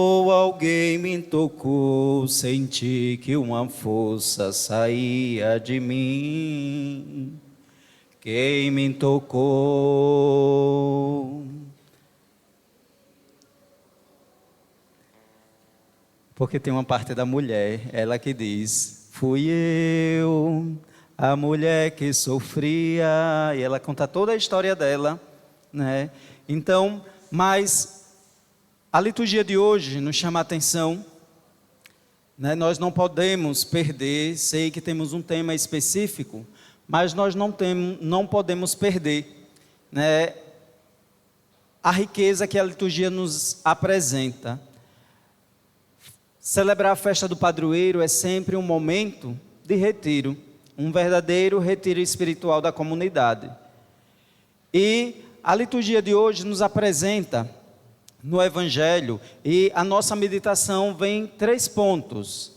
Ou alguém me tocou, senti que uma força saía de mim. Quem me tocou? Porque tem uma parte da mulher, ela que diz: fui eu, a mulher que sofria. E ela conta toda a história dela, né? Então, mas a liturgia de hoje nos chama a atenção, né? Nós não podemos perder, sei que temos um tema específico, mas nós não podemos perder, né, a riqueza que a liturgia nos apresenta. Celebrar a festa do padroeiro é sempre um momento de retiro, um verdadeiro retiro espiritual da comunidade. E a liturgia de hoje nos apresenta no Evangelho, e a nossa meditação vem 3 pontos.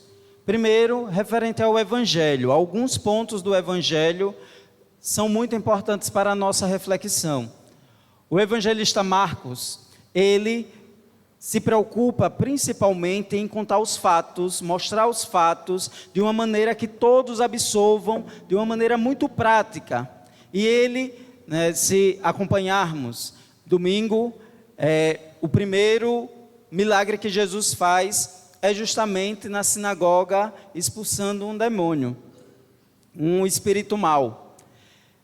Primeiro, referente ao Evangelho. Alguns pontos do Evangelho são muito importantes para a nossa reflexão. O evangelista Marcos, ele se preocupa principalmente em contar os fatos, mostrar os fatos de uma maneira que todos absorvam, de uma maneira muito prática. E ele, né, se acompanharmos, domingo, o primeiro milagre que Jesus faz é justamente na sinagoga, expulsando um demônio, um espírito mau,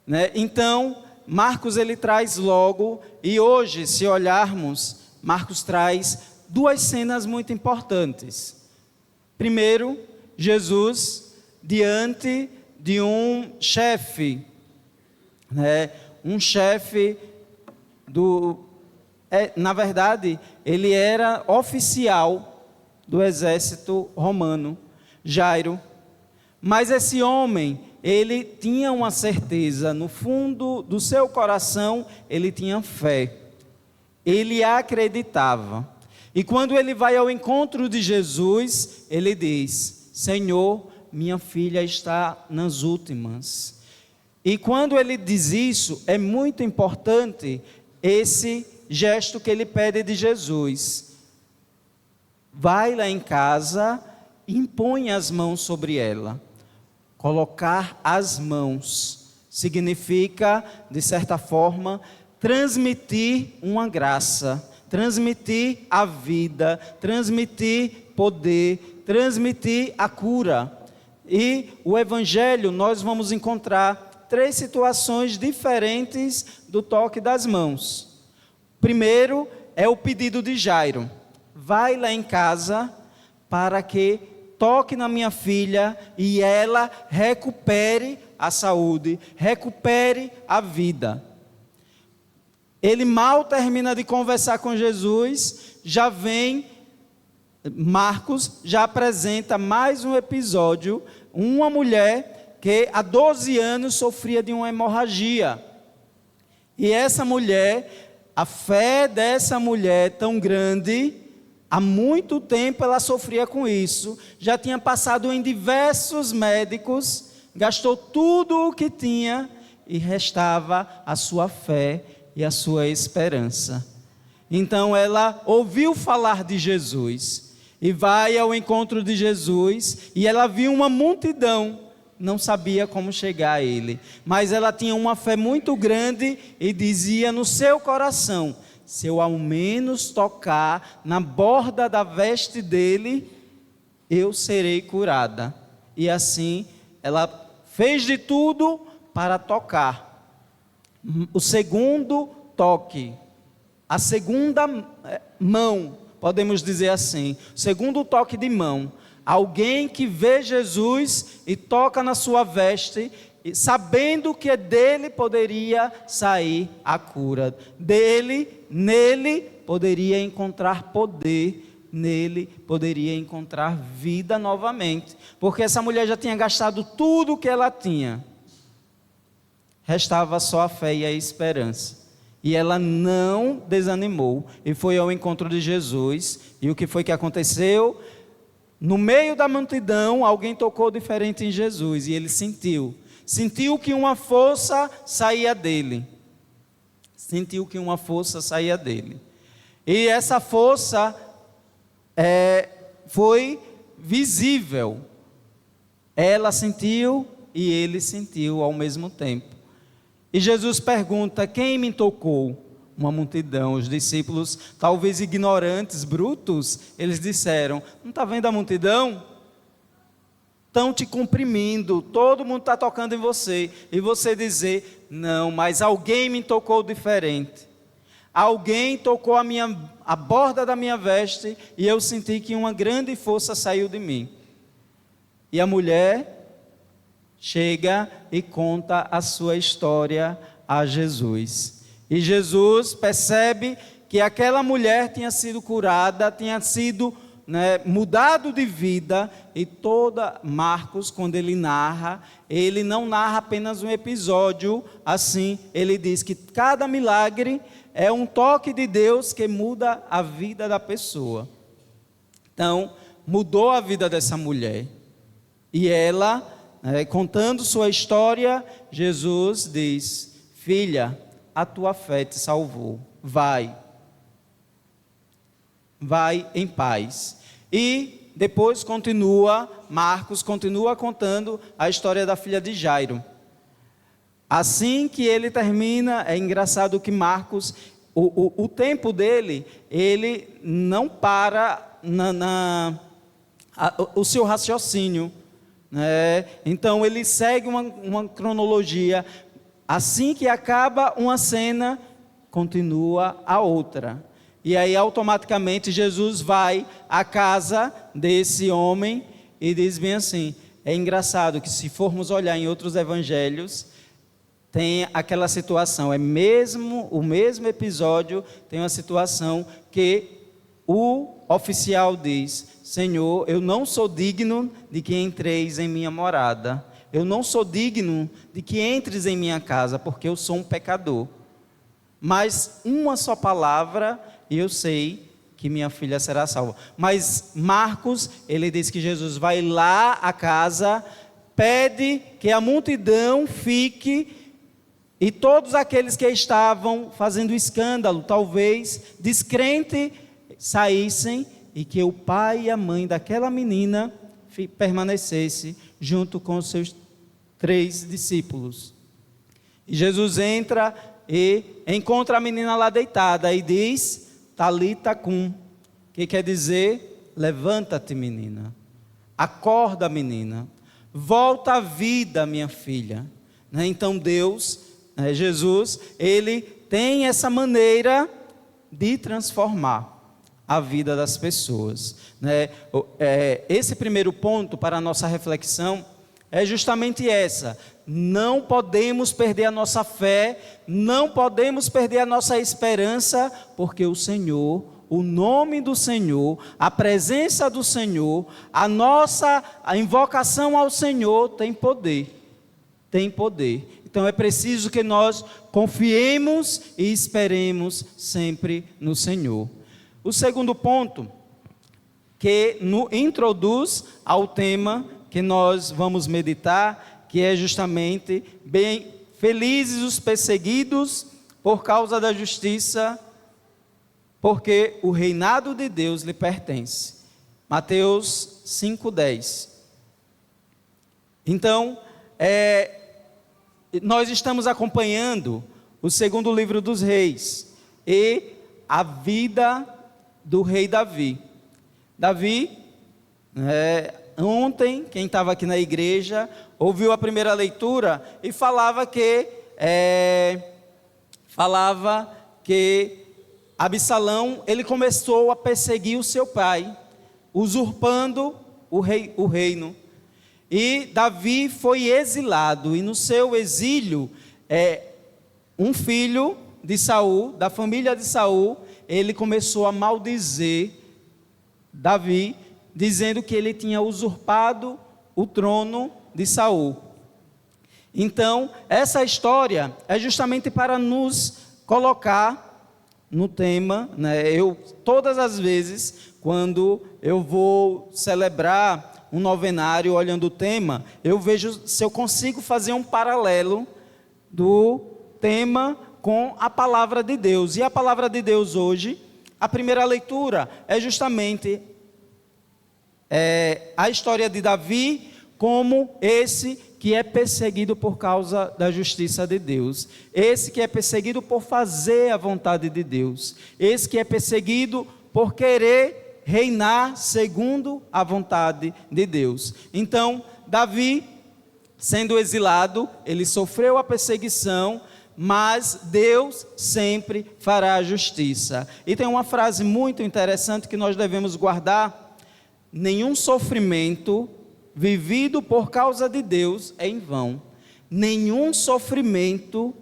né? Então, Marcos ele traz logo, e hoje, se olharmos, Marcos traz 2 cenas muito importantes. Primeiro, Jesus diante de um chefe, né? Um chefe na verdade, ele era oficial do exército romano, Jairo. Mas esse homem, ele tinha uma certeza, no fundo do seu coração, ele tinha fé. Ele acreditava. E quando ele vai ao encontro de Jesus, ele diz: Senhor, minha filha está nas últimas. E quando ele diz isso, é muito importante esse gesto que ele pede de Jesus. Vai lá em casa, impõe as mãos sobre ela. Colocar as mãos significa, de certa forma, transmitir uma graça, transmitir a vida, transmitir poder, transmitir a cura. E o Evangelho, nós vamos encontrar 3 situações diferentes do toque das mãos. Primeiro é o pedido de Jairo: vai lá em casa para que toque na minha filha e ela recupere a saúde, recupere a vida. Ele mal termina de conversar com Jesus, já vem, Marcos já apresenta mais um episódio, uma mulher que há 12 anos sofria de uma hemorragia. E essa mulher, a fé dessa mulher tão grande, há muito tempo ela sofria com isso, já tinha passado em diversos médicos, gastou tudo o que tinha e restava a sua fé e a sua esperança. Então ela ouviu falar de Jesus e vai ao encontro de Jesus, e ela viu uma multidão, não sabia como chegar a ele, mas ela tinha uma fé muito grande e dizia no seu coração: se eu ao menos tocar na borda da veste dele, eu serei curada. E assim ela fez de tudo para tocar. O segundo toque, a segunda mão, podemos dizer assim, o segundo toque de mão, alguém que vê Jesus e toca na sua veste, sabendo que dele poderia sair a cura, nele poderia encontrar poder, nele poderia encontrar vida novamente, porque essa mulher já tinha gastado tudo o que ela tinha, restava só a fé e a esperança, e ela não desanimou, e foi ao encontro de Jesus. E o que foi que aconteceu? No meio da multidão, alguém tocou diferente em Jesus, e ele sentiu que uma força saía dele, E essa força foi visível. Ela sentiu e ele sentiu ao mesmo tempo. E Jesus pergunta: quem me tocou? Uma multidão. Os discípulos, talvez ignorantes, brutos, eles disseram: não está vendo a multidão? Estão te comprimindo, todo mundo está tocando em você. E você dizer: não, mas alguém me tocou diferente. Alguém tocou a borda da minha veste e eu senti que uma grande força saiu de mim. E a mulher chega e conta a sua história a Jesus. E Jesus percebe que aquela mulher tinha sido curada, tinha sido mudado de vida. E toda Marcos, quando ele não narra apenas um episódio assim, ele diz que cada milagre é um toque de Deus que muda a vida da pessoa. Então, mudou a vida dessa mulher. E ela, contando sua história, Jesus diz: filha, a tua fé te salvou. Vai em paz. E depois Marcos continua contando a história da filha de Jairo. Assim que ele termina, é engraçado que Marcos, o tempo dele, ele não para o seu raciocínio. Então ele segue uma cronologia. Assim que acaba uma cena, continua a outra. E aí automaticamente Jesus vai à casa desse homem e diz bem assim: é engraçado que se formos olhar em outros evangelhos, tem aquela situação, o mesmo episódio, tem uma situação que o oficial diz: Senhor, eu não sou digno de que entreis em minha morada, eu não sou digno de que entres em minha casa, porque eu sou um pecador. Mas uma só palavra e eu sei que minha filha será salva. Mas Marcos, ele diz que Jesus vai lá à casa, pede que a multidão fique, e todos aqueles que estavam fazendo escândalo, talvez descrente, saíssem, e que o pai e a mãe daquela menina permanecesse junto com os seus 3 discípulos. E Jesus entra e encontra a menina lá deitada e diz: Talita cum, que quer dizer: levanta-te, menina, acorda, menina, volta à vida, minha filha. Então Jesus, ele tem essa maneira de transformar a vida das pessoas. Esse primeiro ponto para a nossa reflexão é justamente essa: não podemos perder a nossa fé, não podemos perder a nossa esperança, porque o Senhor, o nome do Senhor, a presença do Senhor, a invocação ao Senhor tem poder. Então é preciso que nós confiemos e esperemos sempre no Senhor. O segundo ponto, que introduz ao tema que nós vamos meditar, que é justamente: bem felizes os perseguidos por causa da justiça, porque o reinado de Deus lhe pertence. Mateus 5:10. Então, nós estamos acompanhando o segundo livro dos reis e a vida do rei Davi. Davi, ontem, quem estava aqui na igreja, ouviu a primeira leitura e falava que Absalão, ele começou a perseguir o seu pai, usurpando o reino. E Davi foi exilado, e no seu exílio, um filho de Saul, da família de Saul, ele começou a maldizer Davi, dizendo que ele tinha usurpado o trono de Saul. Então, essa história é justamente para nos colocar no tema, todas as vezes, quando eu vou celebrar um novenário, olhando o tema, eu vejo se eu consigo fazer um paralelo do tema com a palavra de Deus. E a palavra de Deus hoje, a primeira leitura é justamente a história de Davi como esse que é perseguido por causa da justiça de Deus, esse que é perseguido por fazer a vontade de Deus, esse que é perseguido por querer reinar segundo a vontade de Deus. Então, Davi, sendo exilado, ele sofreu a perseguição, mas Deus sempre fará a justiça. E tem uma frase muito interessante que nós devemos guardar: nenhum sofrimento vivido por causa de Deus é em vão. Nenhum sofrimento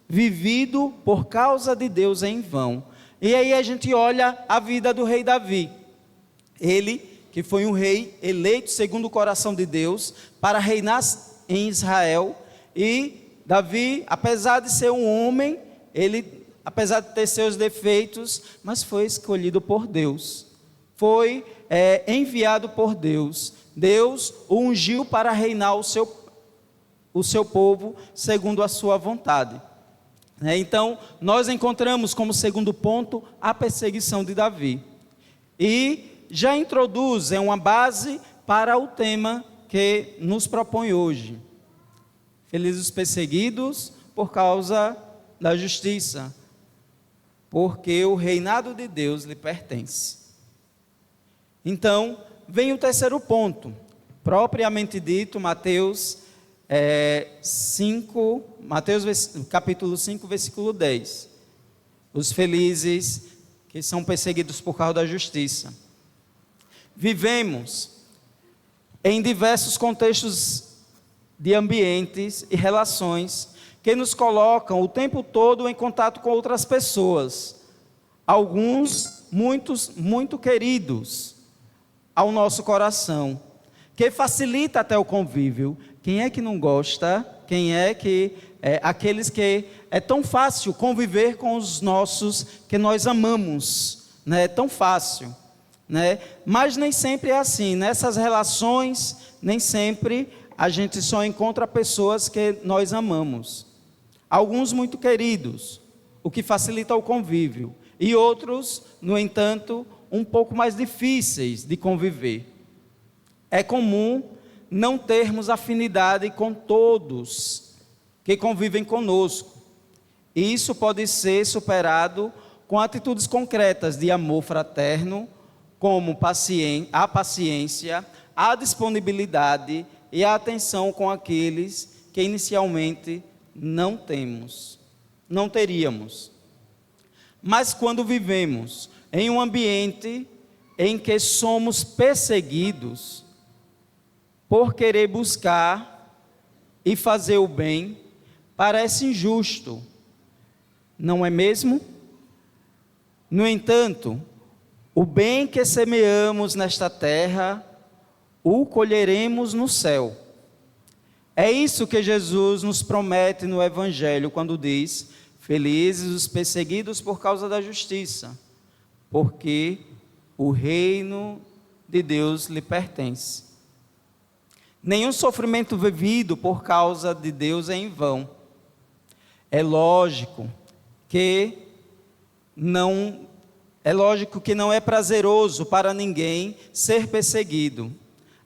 vivido por causa de Deus é em vão. E aí a gente olha a vida do rei Davi. Ele, que foi um rei eleito segundo o coração de Deus para reinar em Israel. E Davi, apesar de ser um homem, ele, apesar de ter seus defeitos, mas foi escolhido por Deus. Foi enviado por Deus. Deus o ungiu para reinar o seu povo segundo a sua vontade. Então, nós encontramos como segundo ponto a perseguição de Davi. E já introduz uma base para o tema que nos propõe hoje. Felizes os perseguidos por causa da justiça, porque o reinado de Deus lhe pertence. Então, vem o terceiro ponto, propriamente dito, Mateus capítulo 5, versículo 10. Os felizes que são perseguidos por causa da justiça. Vivemos em diversos contextos de ambientes e relações que nos colocam o tempo todo em contato com outras pessoas. Alguns, muito queridos ao nosso coração, que facilita até o convívio. Quem é que não gosta? Quem é que aqueles que é tão fácil conviver com os nossos que nós amamos, né? É tão fácil, né? Mas nem sempre é assim. Nessas relações, nem sempre a gente só encontra pessoas que nós amamos. Alguns muito queridos, o que facilita o convívio, e outros, no entanto, um pouco mais difíceis de conviver. É comum não termos afinidade com todos que convivem conosco. E isso pode ser superado com atitudes concretas de amor fraterno, como a paciência, a disponibilidade e a atenção com aqueles que inicialmente não teríamos. Mas quando vivemos em um ambiente em que somos perseguidos por querer buscar e fazer o bem, parece injusto, não é mesmo? No entanto, o bem que semeamos nesta terra, o colheremos no céu. É isso que Jesus nos promete no Evangelho, quando diz: felizes os perseguidos por causa da justiça, porque o reino de Deus lhe pertence. Nenhum sofrimento vivido por causa de Deus é em vão. É lógico que não é prazeroso para ninguém ser perseguido.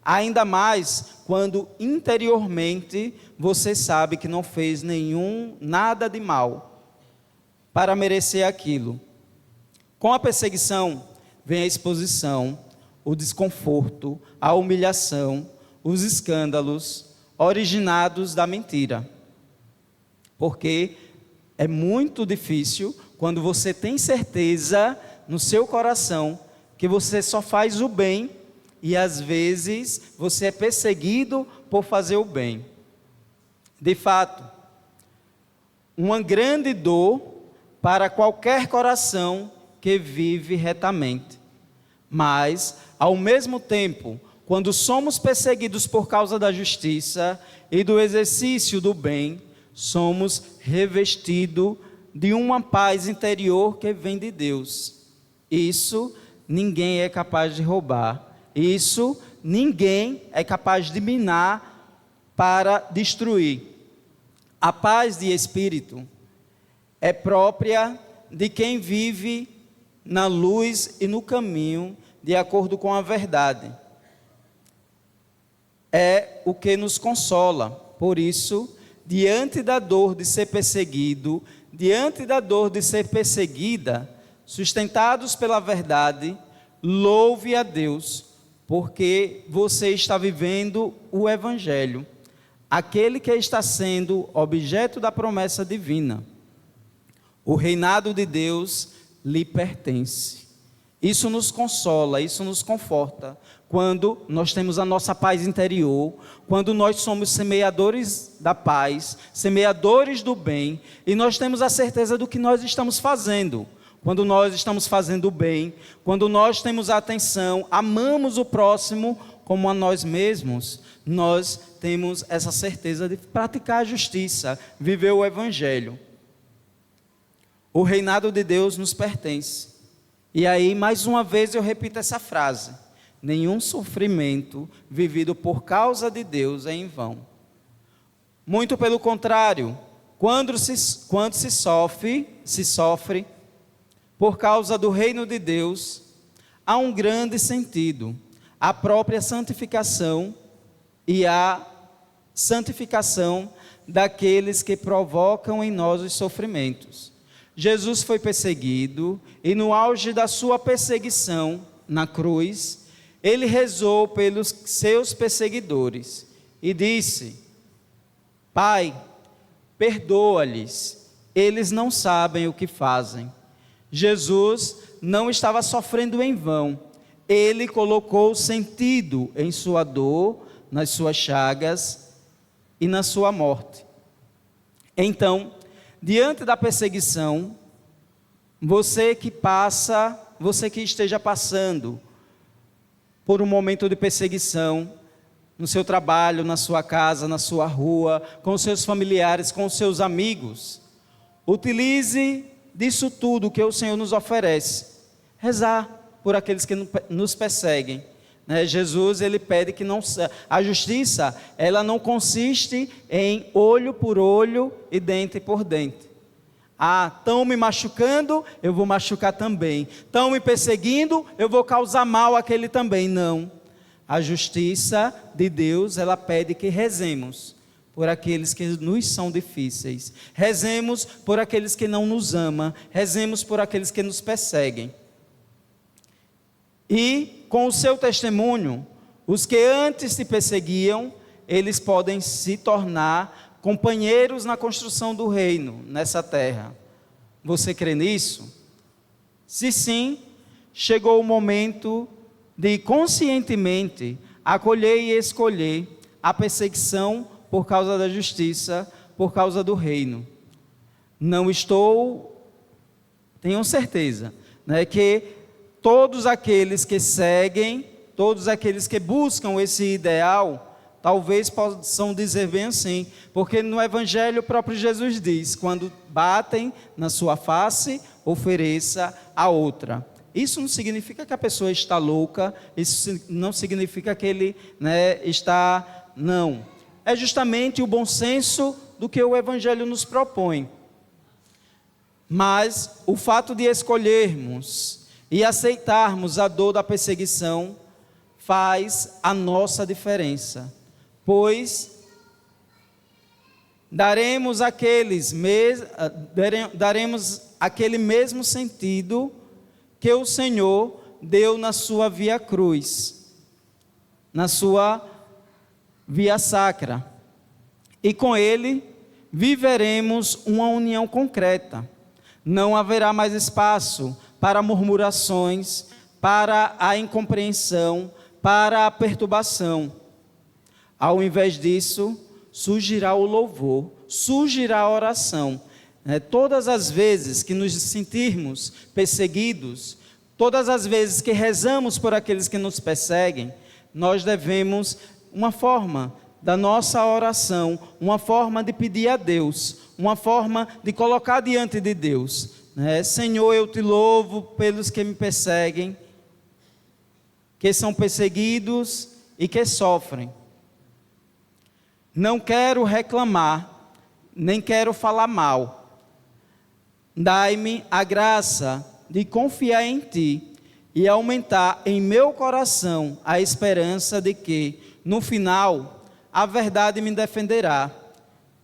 Ainda mais quando interiormente você sabe que não fez nada de mal para merecer aquilo. Com a perseguição vem a exposição, o desconforto, a humilhação, os escândalos originados da mentira. Porque é muito difícil quando você tem certeza no seu coração que você só faz o bem e às vezes você é perseguido por fazer o bem. De fato, uma grande dor para qualquer coração que vive retamente. Mas, ao mesmo tempo, quando somos perseguidos por causa da justiça e do exercício do bem, somos revestidos de uma paz interior que vem de Deus. Isso ninguém é capaz de roubar. Isso ninguém é capaz de minar para destruir. A paz de espírito é própria de quem vive na luz e no caminho de acordo com a verdade. é o que nos consola. Por isso, diante da dor de ser perseguido, diante da dor de ser perseguida, sustentados pela verdade, louve a Deus, porque você está vivendo o Evangelho, aquele que está sendo objeto da promessa divina. O reinado de Deus lhe pertence. Isso nos consola, isso nos conforta, quando nós temos a nossa paz interior, quando nós somos semeadores da paz, semeadores do bem, e nós temos a certeza do que nós estamos fazendo. Quando nós estamos fazendo o bem, quando nós temos a atenção, amamos o próximo como a nós mesmos, nós temos essa certeza de praticar a justiça, viver o Evangelho. O reinado de Deus nos pertence. E aí, mais uma vez, eu repito essa frase: nenhum sofrimento vivido por causa de Deus é em vão. Muito pelo contrário, quando se sofre por causa do reino de Deus, há um grande sentido, a própria santificação e a santificação daqueles que provocam em nós os sofrimentos. Jesus foi perseguido e no auge da sua perseguição na cruz, ele rezou pelos seus perseguidores e disse: Pai, perdoa-lhes, eles não sabem o que fazem. Jesus não estava sofrendo em vão, ele colocou sentido em sua dor, nas suas chagas e na sua morte. Então, diante da perseguição, você que esteja passando por um momento de perseguição, no seu trabalho, na sua casa, na sua rua, com os seus familiares, com os seus amigos, utilize disso tudo que o Senhor nos oferece, rezar por aqueles que nos perseguem. Jesus, ele pede que a justiça, ela não consiste em olho por olho e dente por dente. Estão me machucando, eu vou machucar também. Estão me perseguindo, eu vou causar mal àquele também. Não. A justiça de Deus, ela pede que rezemos por aqueles que nos são difíceis. Rezemos por aqueles que não nos amam. Rezemos por aqueles que nos perseguem. E com o seu testemunho, os que antes te perseguiam, eles podem se tornar companheiros na construção do reino, nessa terra. Você crê nisso? Se sim, chegou o momento de conscientemente acolher e escolher a perseguição por causa da justiça, por causa do reino. Tenham certeza, que todos aqueles que seguem, todos aqueles que buscam esse ideal, talvez possam dizer bem assim, porque no Evangelho o próprio Jesus diz: quando batem na sua face, ofereça a outra. Isso não significa que a pessoa está louca, isso não significa que ele está... Não. É justamente o bom senso do que o Evangelho nos propõe. Mas o fato de escolhermos e aceitarmos a dor da perseguição faz a nossa diferença, pois daremos aquele mesmo sentido que o Senhor deu na sua via cruz, na sua via sacra, e com ele viveremos uma união concreta. Não haverá mais espaço para murmurações, para a incompreensão, para a perturbação. Ao invés disso, surgirá o louvor, surgirá a oração. Todas as vezes que nos sentirmos perseguidos, todas as vezes que rezamos por aqueles que nos perseguem, nós devemos, uma forma da nossa oração, uma forma de pedir a Deus, uma forma de colocar diante de Deus, Senhor, eu te louvo pelos que me perseguem, que são perseguidos e que sofrem. Não quero reclamar, nem quero falar mal. Dai-me a graça de confiar em Ti e aumentar em meu coração a esperança de que, no final, a verdade me defenderá.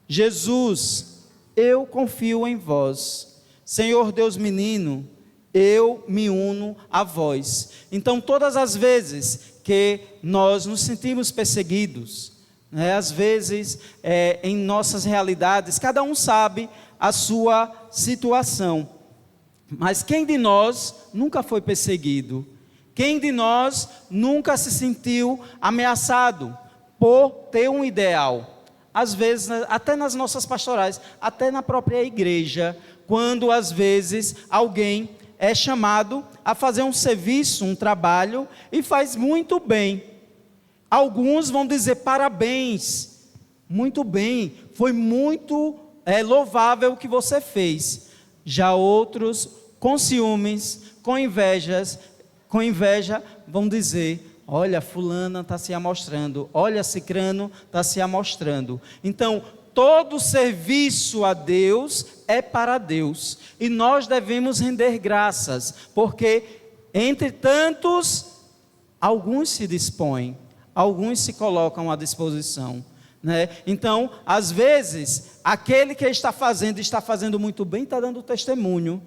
Jesus, eu confio em vós. Senhor Deus menino, eu me uno a vós. Então, todas as vezes que nós nos sentimos perseguidos, às vezes, em nossas realidades, cada um sabe a sua situação. Mas quem de nós nunca foi perseguido? Quem de nós nunca se sentiu ameaçado por ter um ideal? Às vezes, até nas nossas pastorais, até na própria igreja, quando às vezes alguém é chamado a fazer um serviço, um trabalho, e faz muito bem. Alguns vão dizer parabéns, muito bem, foi muito louvável o que você fez. Já outros, com ciúmes, com inveja, vão dizer, olha, fulana está se amostrando, olha, cicrano está se amostrando. Então, todo serviço a Deus é para Deus, e nós devemos render graças, porque entre tantos, alguns se dispõem, alguns se colocam à disposição, né? Então, às vezes, aquele que está fazendo muito bem, está dando testemunho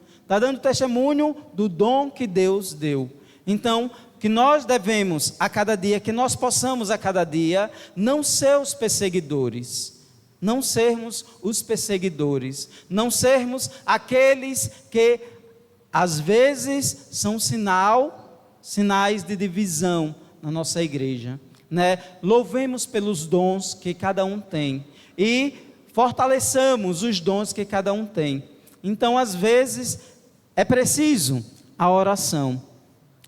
do dom que Deus deu. Então, que nós devemos a cada dia, que nós possamos a cada dia, não ser os perseguidores, não sermos os perseguidores, não sermos aqueles que às vezes são sinais de divisão na nossa igreja, né? Louvemos pelos dons que cada um tem e fortaleçamos os dons que cada um tem. Então, às vezes, é preciso a oração.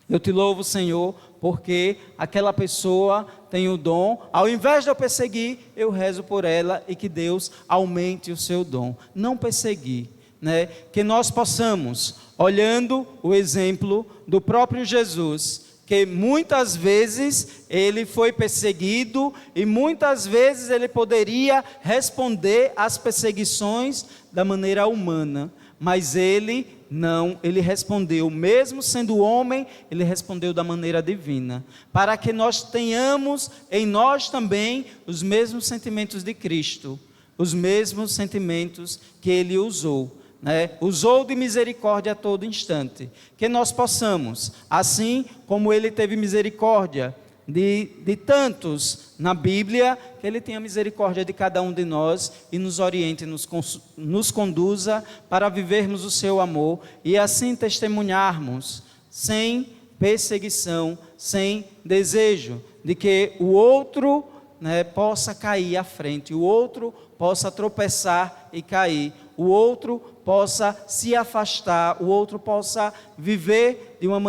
Eu te louvo, Senhor, porque aquela pessoa tem o dom, ao invés de eu perseguir, eu rezo por ela e que Deus aumente o seu dom. Não perseguir, né? Que nós possamos, olhando o exemplo do próprio Jesus, que muitas vezes ele foi perseguido e muitas vezes ele poderia responder às perseguições da maneira humana, mas ele não, ele respondeu, mesmo sendo homem, ele respondeu da maneira divina, para que nós tenhamos em nós também os mesmos sentimentos de Cristo, os mesmos sentimentos que ele usou, né? Usou de misericórdia a todo instante, que nós possamos, assim como ele teve misericórdia de tantos na Bíblia, que ele tenha misericórdia de cada um de nós e nos oriente, nos conduza para vivermos o seu amor e assim testemunharmos sem perseguição, sem desejo de que o outro, né, possa cair à frente, o outro possa tropeçar e cair, o outro possa se afastar, o outro possa viver de uma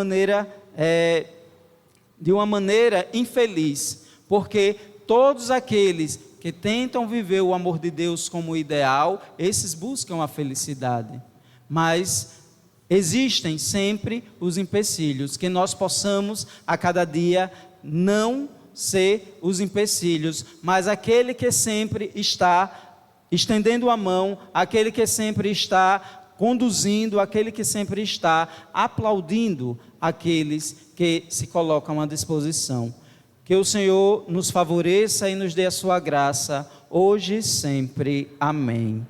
maneira infeliz, porque todos aqueles que tentam viver o amor de Deus como ideal, esses buscam a felicidade, mas existem sempre os empecilhos, que nós possamos a cada dia não ser os empecilhos, mas aquele que sempre está estendendo a mão, aquele que sempre está conduzindo, aquele que sempre está aplaudindo aqueles que se colocam à disposição. Que o Senhor nos favoreça e nos dê a sua graça, hoje e sempre. Amém.